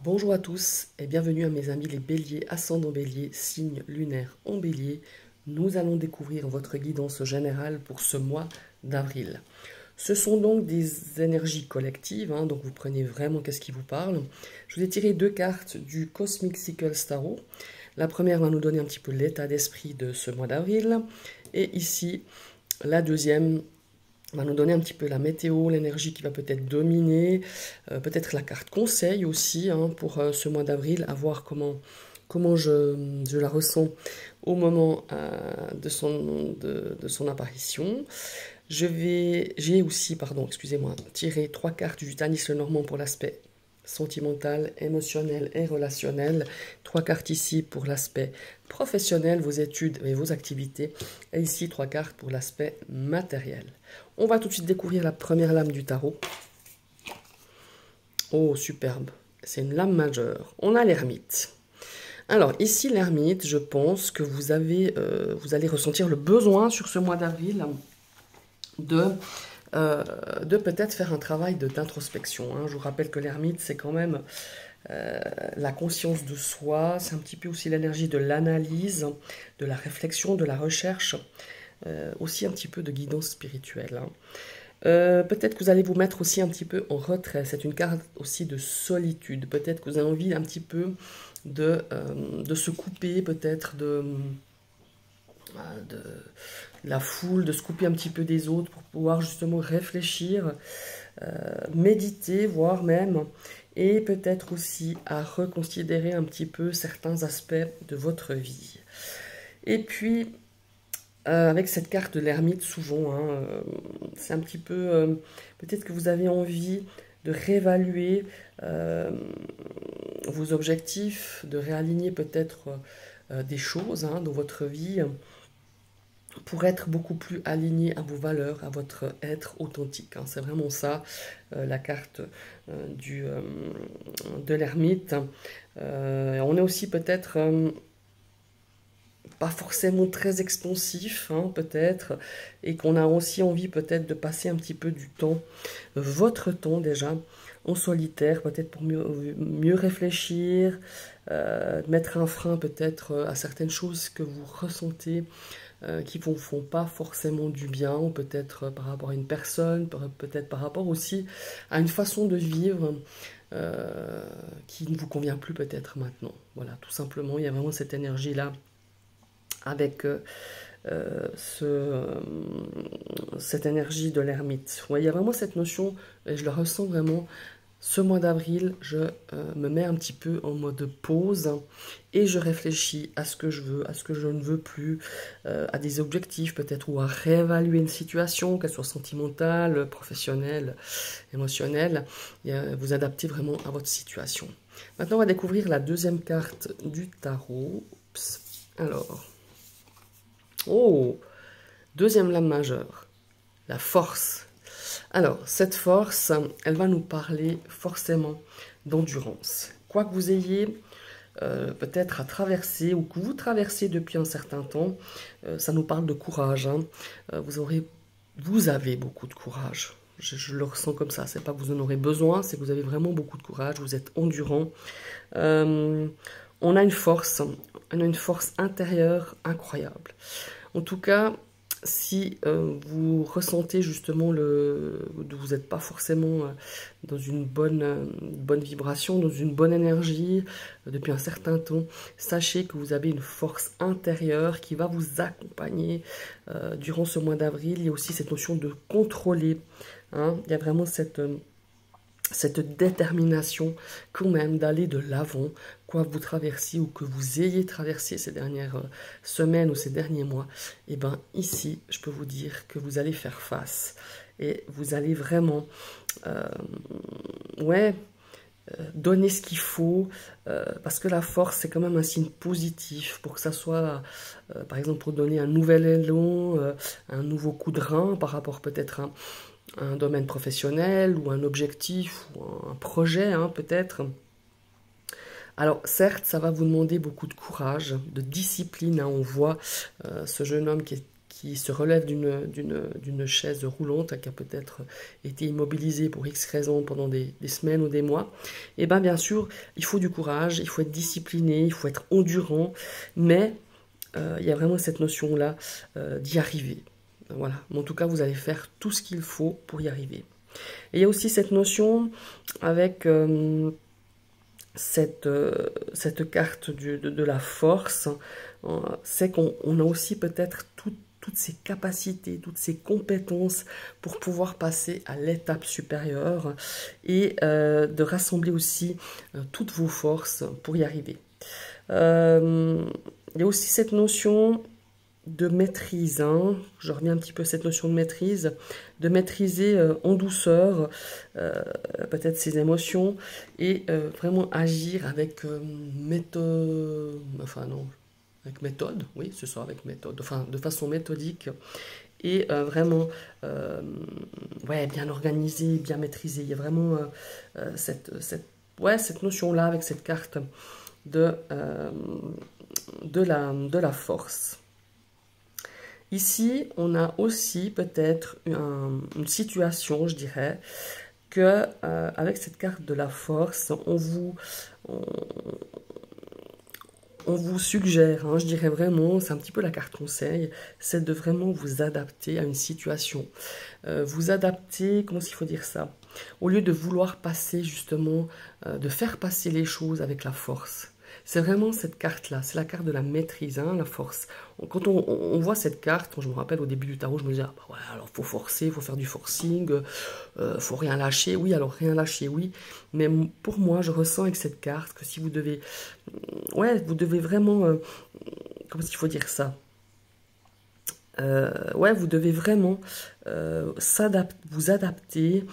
Bonjour à tous et bienvenue à mes amis les béliers, ascendant bélier, signe lunaire en bélier. Nous allons découvrir votre guidance générale pour ce mois d'avril. Ce sont donc des énergies collectives, donc vous prenez vraiment qu'est-ce qui vous parle. Je vous ai tiré deux cartes du Cosmic Cycle Tarot. La première va nous donner un petit peu l'état d'esprit de ce mois d'avril. Et ici, la deuxième va nous donner un petit peu la météo, l'énergie qui va peut-être dominer, peut-être la carte conseil aussi pour ce mois d'avril, à voir comment je la ressens au moment de son apparition. J'ai aussi, pardon, excusez-moi, tiré trois cartes du Tanis Lenormand pour l'aspect sentimental, émotionnel et relationnel. Trois cartes ici pour l'aspect professionnel, vos études et vos activités. Et ici, trois cartes pour l'aspect matériel. On va tout de suite découvrir la première lame du tarot. Oh, superbe. C'est une lame majeure. On a l'ermite. Alors, ici, l'ermite, je pense que vous allez ressentir le besoin sur ce mois d'avril de peut-être faire un travail d'introspection. Je vous rappelle que l'ermite, c'est quand même la conscience de soi, c'est un petit peu aussi l'énergie de l'analyse, de la réflexion, de la recherche, aussi un petit peu de guidance spirituelle. Peut-être que vous allez vous mettre aussi un petit peu en retrait, c'est une carte aussi de solitude, peut-être que vous avez envie un petit peu de se couper, peut-être de la foule, de se couper un petit peu des autres pour pouvoir justement réfléchir, méditer, voire même, et peut-être aussi à reconsidérer un petit peu certains aspects de votre vie. Et puis, avec cette carte de l'ermite, souvent, c'est un petit peu, peut-être que vous avez envie de réévaluer vos objectifs, de réaligner peut-être des choses dans votre vie, pour être beaucoup plus aligné à vos valeurs, à votre être authentique. C'est vraiment ça, la carte de l'ermite. On est aussi peut-être pas forcément très expansif, peut-être, et qu'on a aussi envie peut-être de passer un petit peu du temps, votre temps déjà, en solitaire, peut-être pour mieux réfléchir, mettre un frein peut-être à certaines choses que vous ressentez, qui ne vous font pas forcément du bien, ou peut-être par rapport à une personne, peut-être par rapport aussi à une façon de vivre qui ne vous convient plus peut-être maintenant. Voilà, tout simplement, il y a vraiment cette énergie-là avec cette énergie de l'ermite. Ouais, il y a vraiment cette notion, et je le ressens vraiment, ce mois d'avril, je me mets un petit peu en mode pause et je réfléchis à ce que je veux, à ce que je ne veux plus, à des objectifs peut-être, ou à réévaluer une situation, qu'elle soit sentimentale, professionnelle, émotionnelle, et vous adapter vraiment à votre situation. Maintenant, on va découvrir la deuxième carte du tarot. Oups. Alors, oh, deuxième lame majeure, la force. Alors, cette force, elle va nous parler forcément d'endurance. Quoi que vous ayez peut-être à traverser, ou que vous traversez depuis un certain temps, ça nous parle de courage. Vous avez beaucoup de courage. Je le ressens comme ça. C'est pas que vous en aurez besoin, c'est que vous avez vraiment beaucoup de courage. Vous êtes endurant. On a une force intérieure incroyable. En tout cas, si vous ressentez justement vous n'êtes pas forcément dans une bonne vibration, dans une bonne énergie depuis un certain temps, sachez que vous avez une force intérieure qui va vous accompagner durant ce mois d'avril. Il y a aussi cette notion de contrôler. Il y a vraiment cette détermination quand même d'aller de l'avant, quoi vous traversiez ou que vous ayez traversé ces dernières semaines ou ces derniers mois. Et bien ici, je peux vous dire que vous allez faire face et vous allez vraiment donner ce qu'il faut, parce que la force, c'est quand même un signe positif, pour que ça soit, par exemple, pour donner un nouvel élan, un nouveau coup de rein par rapport peut-être à un domaine professionnel ou un objectif ou un projet peut-être. Alors certes, ça va vous demander beaucoup de courage, de discipline. On voit ce jeune homme qui qui se relève d'une chaise roulante, qui a peut-être été immobilisée pour X raisons pendant des semaines ou des mois, et bien bien sûr, il faut du courage, il faut être discipliné, il faut être endurant, mais il y a vraiment cette notion-là d'y arriver. Voilà, mais en tout cas, vous allez faire tout ce qu'il faut pour y arriver. Et il y a aussi cette notion avec cette carte de la force, c'est qu'on a aussi peut-être toutes ces capacités, toutes ces compétences pour pouvoir passer à l'étape supérieure et de rassembler aussi toutes vos forces pour y arriver. Il y a aussi cette notion de maîtrise, hein. Je reviens un petit peu à cette notion de maîtriser en douceur peut-être ses émotions et vraiment agir avec méthode, enfin non, avec méthode, oui c'est ça, avec méthode, enfin de façon méthodique et vraiment ouais, bien organisé, bien maîtrisé. Il y a vraiment cette notion-là avec cette carte de la force. Ici, on a aussi peut-être une situation, je dirais, que avec cette carte de la force, on vous suggère, hein, je dirais vraiment, c'est un petit peu la carte conseil, c'est de vraiment vous adapter à une situation. Vous adapter, comment il faut dire ça? Au lieu de vouloir passer justement, de faire passer les choses avec la force. C'est vraiment cette carte-là, c'est la carte de la maîtrise, hein, la force. Quand on voit cette carte, je me rappelle au début du tarot, je me disais, ah bah ouais, alors faut forcer, faut faire du forcing, faut rien lâcher. Oui, alors rien lâcher, oui. Mais pour moi, je ressens avec cette carte que si vous devez, ouais, vous devez vraiment, comment il faut dire ça? Ouais, vous devez vraiment vous adapter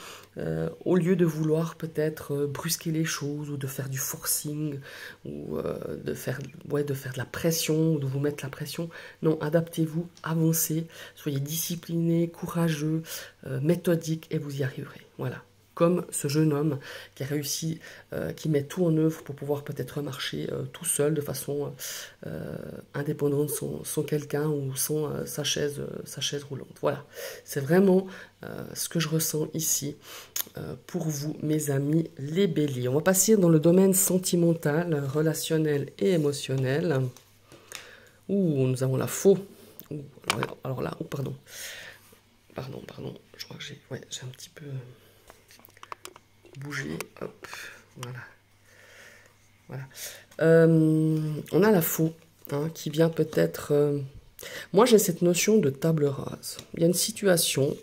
au lieu de vouloir peut-être brusquer les choses ou de faire du forcing ou de faire de la pression ou de vous mettre la pression. Non, adaptez-vous, avancez, soyez discipliné, courageux, méthodique et vous y arriverez. Voilà. Comme ce jeune homme qui a réussi, qui met tout en œuvre pour pouvoir peut-être marcher tout seul de façon indépendante, sans quelqu'un ou sans sa chaise roulante. Voilà, c'est vraiment ce que je ressens ici pour vous, mes amis, les béliers. On va passer dans le domaine sentimental, relationnel et émotionnel. Ouh, nous avons la faux. Ouh, alors là, pardon, je crois que j'ai un petit peu... bouger, hop, voilà. On a la faux, hein, qui vient peut-être... Moi, j'ai cette notion de table rase. Il y a une situation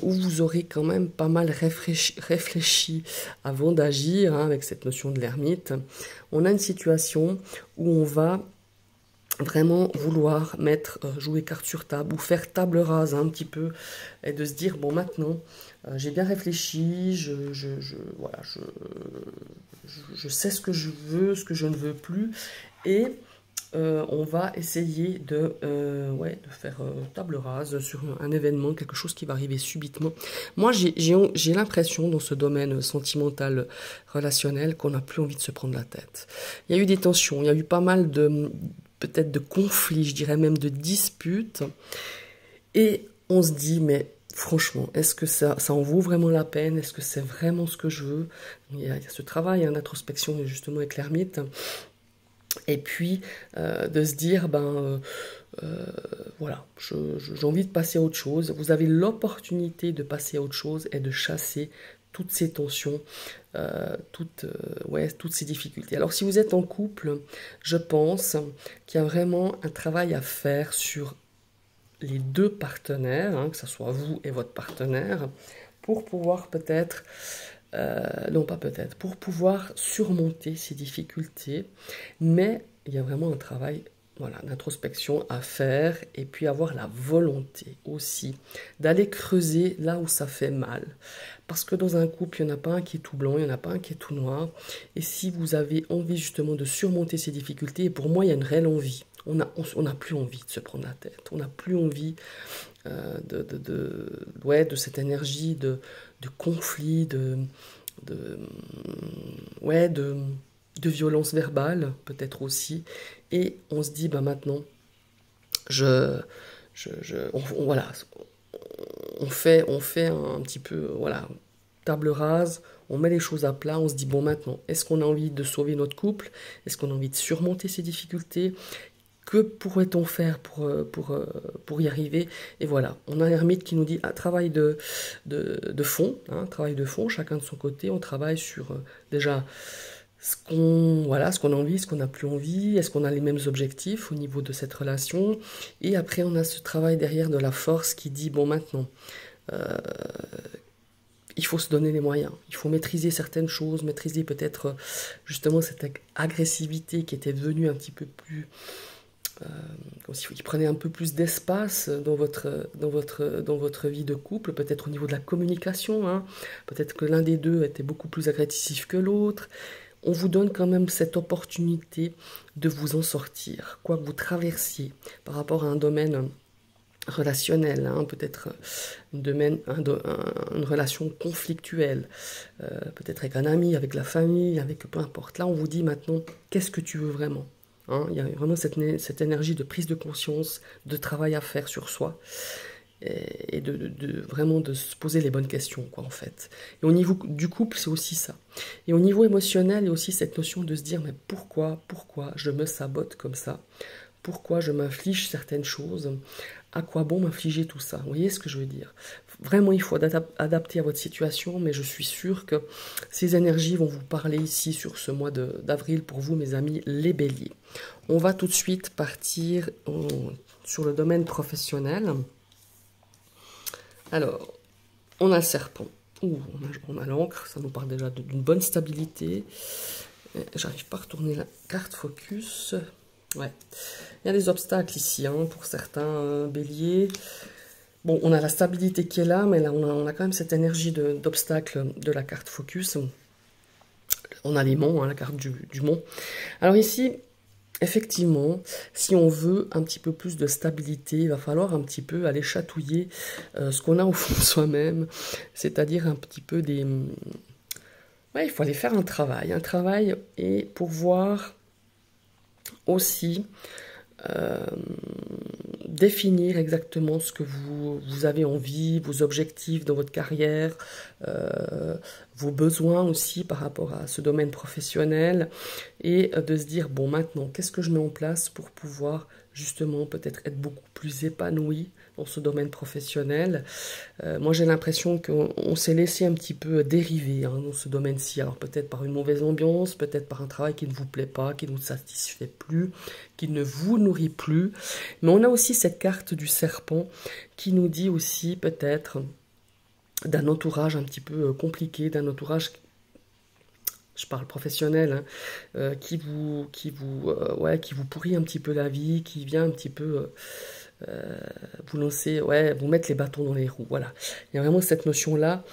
où vous aurez quand même pas mal réfléchi avant d'agir, hein, avec cette notion de l'ermite. On a une situation où on va vraiment vouloir jouer carte sur table ou faire table rase, hein, un petit peu, et de se dire, bon, maintenant, j'ai bien réfléchi, voilà, je sais ce que je veux, ce que je ne veux plus, et on va essayer de faire table rase sur un événement, quelque chose qui va arriver subitement. Moi, j'ai l'impression, dans ce domaine sentimental, relationnel, qu'on n'a plus envie de se prendre la tête. Il y a eu des tensions, il y a eu pas mal peut-être de conflits, je dirais même de disputes, et on se dit, mais franchement, est-ce que ça en vaut vraiment la peine? Est-ce que c'est vraiment ce que je veux? Il y a ce travail, hein, d'introspection, justement, avec l'ermite. Et puis, de se dire, voilà, j'ai envie de passer à autre chose. Vous avez l'opportunité de passer à autre chose et de chasser toutes ces tensions, toutes ces difficultés. Alors, si vous êtes en couple, je pense qu'il y a vraiment un travail à faire sur les deux partenaires, hein, que ce soit vous et votre partenaire, pour pouvoir peut-être, pour pouvoir surmonter ces difficultés. Mais il y a vraiment un travail, voilà, d'introspection à faire, et puis avoir la volonté aussi d'aller creuser là où ça fait mal. Parce que dans un couple, il n'y en a pas un qui est tout blanc, il n'y en a pas un qui est tout noir. Et si vous avez envie justement de surmonter ces difficultés, et pour moi, il y a une réelle envie. On n'a plus envie de se prendre la tête. On n'a plus envie de cette énergie de conflit, de violence verbale, peut-être aussi. Et on se dit, maintenant, je voilà, on fait un petit peu, voilà, table rase, on met les choses à plat, on se dit, bon maintenant, est-ce qu'on a envie de sauver notre couple? Est-ce qu'on a envie de surmonter ces difficultés? Que pourrait-on faire pour y arriver? Et voilà, on a l'ermite qui nous dit, travail de fond, hein, travail de fond, chacun de son côté, on travaille sur déjà ce qu'on a envie, ce qu'on n'a plus envie, est-ce qu'on a les mêmes objectifs au niveau de cette relation, et après on a ce travail derrière de la force qui dit, bon maintenant, il faut se donner les moyens, il faut maîtriser certaines choses, maîtriser peut-être justement cette agressivité qui était devenue un petit peu plus... comme s'il prenait un peu plus d'espace dans votre vie de couple, peut-être au niveau de la communication, hein. Peut-être que l'un des deux était beaucoup plus agressif que l'autre. On vous donne quand même cette opportunité de vous en sortir, quoi que vous traversiez par rapport à un domaine relationnel, hein, peut-être une relation conflictuelle, peut-être avec un ami, avec la famille, avec peu importe. Là, on vous dit maintenant, qu'est-ce que tu veux vraiment? Hein, il y a vraiment cette énergie de prise de conscience, de travail à faire sur soi, et vraiment de se poser les bonnes questions, quoi, en fait. Et au niveau du couple, c'est aussi ça. Et au niveau émotionnel, il y a aussi cette notion de se dire, mais pourquoi je me sabote comme ça? Pourquoi je m'inflige certaines choses? À quoi bon m'infliger tout ça? Vous voyez ce que je veux dire? Vraiment, il faut adapter à votre situation, mais je suis sûre que ces énergies vont vous parler ici sur ce mois d'avril pour vous, mes amis, les béliers. On va tout de suite partir sur le domaine professionnel. Alors, on a le serpent. On a l'encre, ça nous parle déjà d'une bonne stabilité. J'arrive pas à retourner la carte focus. Ouais, il y a des obstacles ici, hein, pour certains béliers. Bon, on a la stabilité qui est là, mais là, on a quand même cette énergie d'obstacle de la carte focus. On a les monts, hein, la carte du mont. Alors ici, effectivement, si on veut un petit peu plus de stabilité, il va falloir un petit peu aller chatouiller ce qu'on a au fond de soi-même, c'est-à-dire un petit peu des... Ouais, il faut aller faire un travail, et pour voir aussi définir exactement ce que vous avez envie, vos objectifs dans votre carrière, vos besoins aussi par rapport à ce domaine professionnel, et de se dire, bon maintenant, qu'est-ce que je mets en place pour pouvoir justement peut-être être beaucoup plus épanoui dans ce domaine professionnel. Moi j'ai l'impression qu'on s'est laissé un petit peu dériver, hein, dans ce domaine-ci, alors peut-être par une mauvaise ambiance, peut-être par un travail qui ne vous plaît pas, qui ne vous satisfait plus, qui ne vous nourrit plus, mais on a aussi cette carte du serpent qui nous dit aussi peut-être d'un entourage un petit peu compliqué, d'un entourage, je parle professionnel, hein, qui vous pourrit un petit peu la vie, qui vient un petit peu vous lancer, vous mettre les bâtons dans les roues. Voilà, il y a vraiment cette notion-là.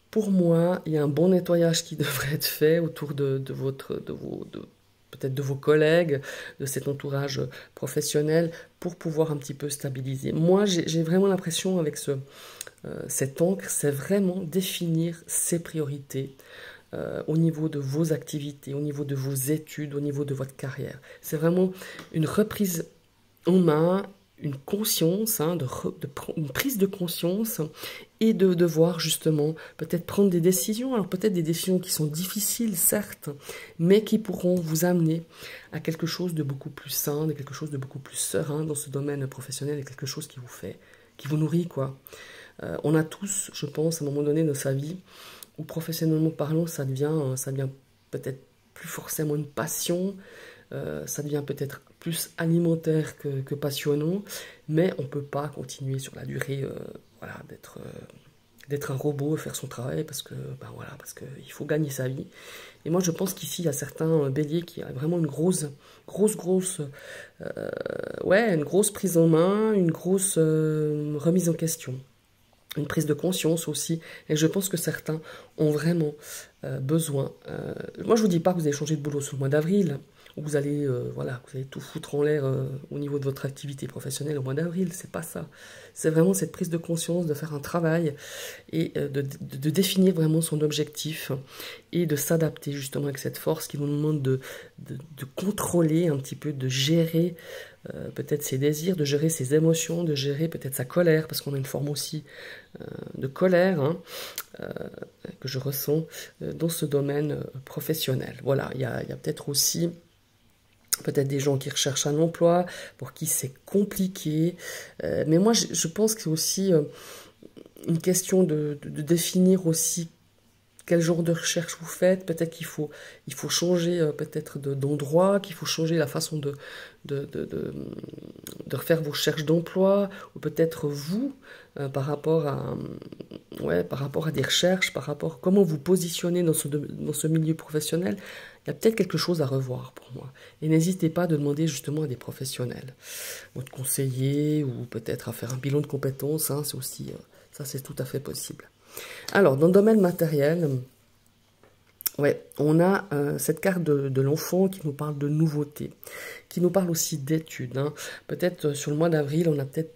Pour moi, il y a un bon nettoyage qui devrait être fait autour peut-être de vos collègues, de cet entourage professionnel, pour pouvoir un petit peu stabiliser. Moi, j'ai vraiment l'impression avec cette encre, c'est vraiment définir ses priorités au niveau de vos activités, au niveau de vos études, au niveau de votre carrière. C'est vraiment une reprise en main, une conscience, hein, une prise de conscience, et de devoir justement peut-être prendre des décisions, alors peut-être des décisions qui sont difficiles certes, mais qui pourront vous amener à quelque chose de beaucoup plus sain, de quelque chose de beaucoup plus serein dans ce domaine professionnel, et quelque chose qui vous nourrit, quoi. On a tous, je pense, à un moment donné de sa vie, où professionnellement parlant, ça devient peut-être plus forcément une passion, ça devient peut-être plus alimentaire que passionnant, mais on ne peut pas continuer sur la durée d'être un robot et faire son travail, parce qu'il faut gagner sa vie. Et moi je pense qu'ici il y a certains béliers qui ont vraiment une grosse prise en main, une grosse remise en question, une prise de conscience aussi, et je pense que certains ont vraiment besoin. Moi, je vous dis pas que vous allez changer de boulot sur le mois d'avril, ou vous allez, voilà, vous allez tout foutre en l'air au niveau de votre activité professionnelle au mois d'avril. C'est pas ça. C'est vraiment cette prise de conscience, de faire un travail et de définir vraiment son objectif et de s'adapter justement avec cette force qui nous demande de contrôler un petit peu, de gérer peut-être ses désirs, de gérer ses émotions, de gérer peut-être sa colère, parce qu'on a une forme aussi de colère hein, que je ressens dans ce domaine professionnel. Voilà, il y a peut-être aussi peut-être des gens qui recherchent un emploi, pour qui c'est compliqué. Mais moi, je pense que c'est aussi une question de définir aussi quel genre de recherche vous faites. Peut-être qu'il faut changer peut-être d'endroit, qu'il faut changer la façon de refaire vos recherches d'emploi, ou peut-être vous, par rapport à des recherches, par rapport à comment vous positionnez dans ce milieu professionnel. Il y a peut-être quelque chose à revoir pour moi. Et n'hésitez pas à demander justement à des professionnels, votre conseiller, ou peut-être à faire un bilan de compétences, hein, c'est aussi, ça c'est tout à fait possible. Alors, dans le domaine matériel, ouais, on a cette carte de l'enfant qui nous parle de nouveautés, qui nous parle aussi d'études. Hein. Peut-être sur le mois d'avril, on a peut-être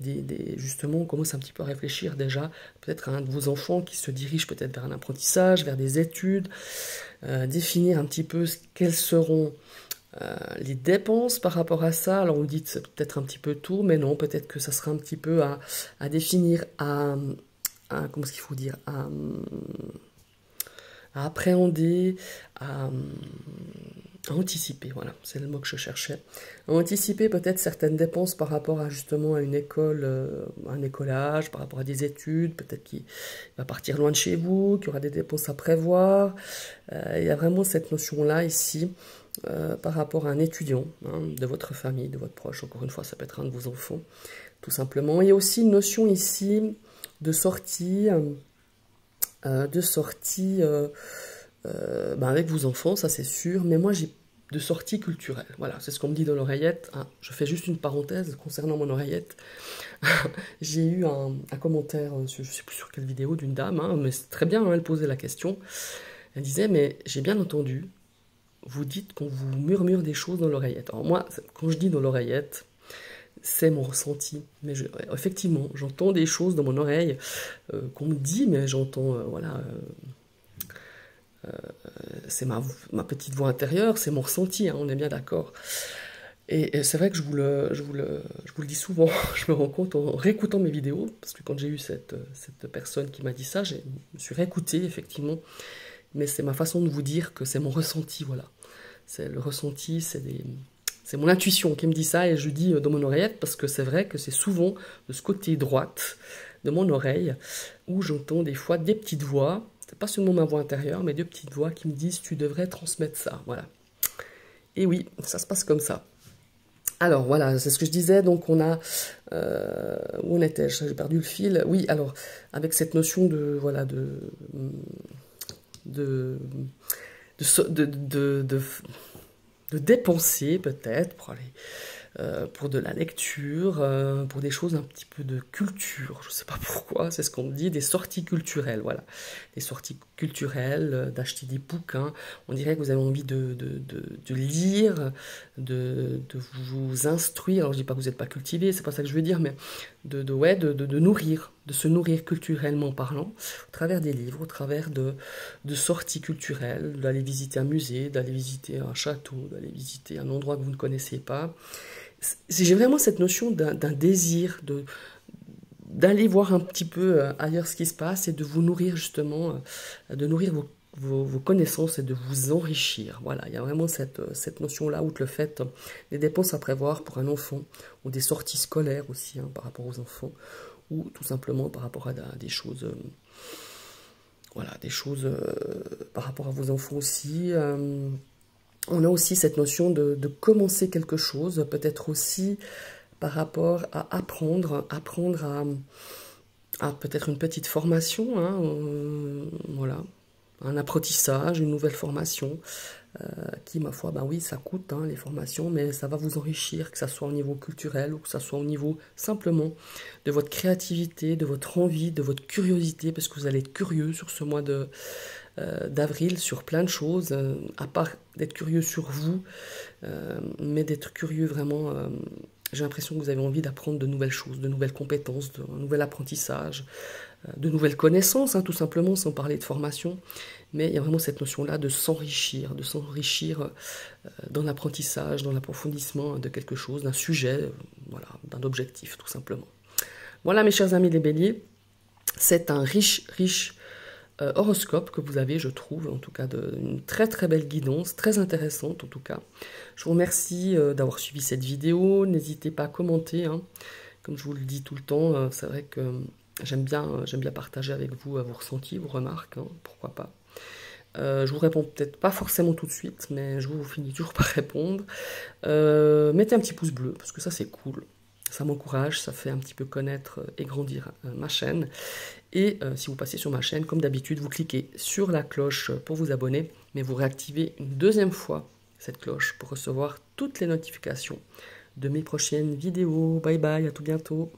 justement, on commence un petit peu à réfléchir déjà, peut-être à un de vos enfants qui se dirige peut-être vers un apprentissage, vers des études, définir un petit peu quelles seront les dépenses par rapport à ça. Alors vous dites c'est peut-être un petit peu tôt, mais non, peut-être que ça sera un petit peu à définir, comment est-ce qu'il faut dire, à appréhender, à anticiper, voilà, c'est le mot que je cherchais. À anticiper peut-être certaines dépenses par rapport à justement à une école, un écolage, par rapport à des études, peut-être qu'il va partir loin de chez vous, qu'il y aura des dépenses à prévoir. Il y a vraiment cette notion-là ici, par rapport à un étudiant, hein, de votre famille, de votre proche, encore une fois, ça peut être un de vos enfants, tout simplement. Il y a aussi une notion ici de sortie, avec vos enfants, ça c'est sûr, mais moi j'ai de sortie culturelle, voilà, c'est ce qu'on me dit dans l'oreillette. Hein. Je fais juste une parenthèse concernant mon oreillette. J'ai eu un commentaire, je ne sais plus sur quelle vidéo, d'une dame, hein, mais c'est très bien, hein, elle posait la question. Elle disait, mais j'ai bien entendu, vous dites qu'on vous murmure des choses dans l'oreillette. Alors moi, quand je dis dans l'oreillette, c'est mon ressenti. Mais effectivement, j'entends des choses dans mon oreille qu'on me dit, mais j'entends, voilà, c'est ma petite voix intérieure, c'est mon ressenti, hein, on est bien d'accord. Et c'est vrai que je vous le dis souvent, je me rends compte en réécoutant mes vidéos, parce que quand j'ai eu cette personne qui m'a dit ça, je me suis réécouté, effectivement, mais c'est ma façon de vous dire que c'est mon ressenti, voilà. C'est le ressenti, c'est mon intuition qui me dit ça, et je dis dans mon oreillette, parce que c'est vrai que c'est souvent de ce côté droite de mon oreille, où j'entends des fois des petites voix, c'est pas seulement ma voix intérieure, mais deux petites voix qui me disent « tu devrais transmettre ça », voilà. Et oui, ça se passe comme ça. Alors voilà, c'est ce que je disais, donc on a, où on était, j'ai perdu le fil, oui, alors, avec cette notion de, voilà, de dépenser peut-être pour de la lecture, pour des choses un petit peu de culture, je ne sais pas pourquoi, c'est ce qu'on me dit, des sorties culturelles, voilà, des sorties culturelles, d'acheter des bouquins, on dirait que vous avez envie de lire, de vous instruire, alors je ne dis pas que vous n'êtes pas cultivé, c'est pas ça que je veux dire, mais de nourrir, de se nourrir culturellement parlant, au travers des livres, au travers de sorties culturelles, d'aller visiter un musée, d'aller visiter un château, d'aller visiter un endroit que vous ne connaissez pas. J'ai vraiment cette notion d'un désir d'aller voir un petit peu ailleurs ce qui se passe et de vous nourrir justement, de nourrir vos connaissances et de vous enrichir. Voilà, il y a vraiment cette notion-là, outre le fait des dépenses à prévoir pour un enfant, ou des sorties scolaires aussi, hein, par rapport aux enfants, ou tout simplement par rapport à des choses, voilà, des choses par rapport à vos enfants aussi. On a aussi cette notion de commencer quelque chose, peut-être aussi par rapport à apprendre à peut-être une petite formation, hein, voilà, un apprentissage, une nouvelle formation, qui, ma foi, ben oui, ça coûte, hein, les formations, mais ça va vous enrichir, que ça soit au niveau culturel ou que ça soit au niveau simplement de votre créativité, de votre envie, de votre curiosité, parce que vous allez être curieux sur ce mois d'avril sur plein de choses, à part d'être curieux sur vous, mais d'être curieux vraiment. J'ai l'impression que vous avez envie d'apprendre de nouvelles choses, de nouvelles compétences, de nouvel apprentissage, de nouvelles connaissances, hein, tout simplement, sans parler de formation. Mais il y a vraiment cette notion-là de s'enrichir dans l'apprentissage, dans l'approfondissement de quelque chose, d'un sujet, voilà, d'un objectif, tout simplement. Voilà, mes chers amis les béliers, c'est un riche horoscope que vous avez, je trouve, en tout cas, une très très belle guidance, très intéressante en tout cas. Je vous remercie d'avoir suivi cette vidéo, n'hésitez pas à commenter, hein. Comme je vous le dis tout le temps, c'est vrai que j'aime bien partager avec vous vos ressentis, vos remarques, hein, pourquoi pas. Je vous réponds peut-être pas forcément tout de suite, mais je vous finis toujours par répondre. Mettez un petit pouce bleu, parce que ça c'est cool. Ça m'encourage, ça fait un petit peu connaître et grandir ma chaîne. Et si vous passez sur ma chaîne, comme d'habitude, vous cliquez sur la cloche pour vous abonner, mais vous réactivez une deuxième fois cette cloche pour recevoir toutes les notifications de mes prochaines vidéos. Bye bye, à tout bientôt.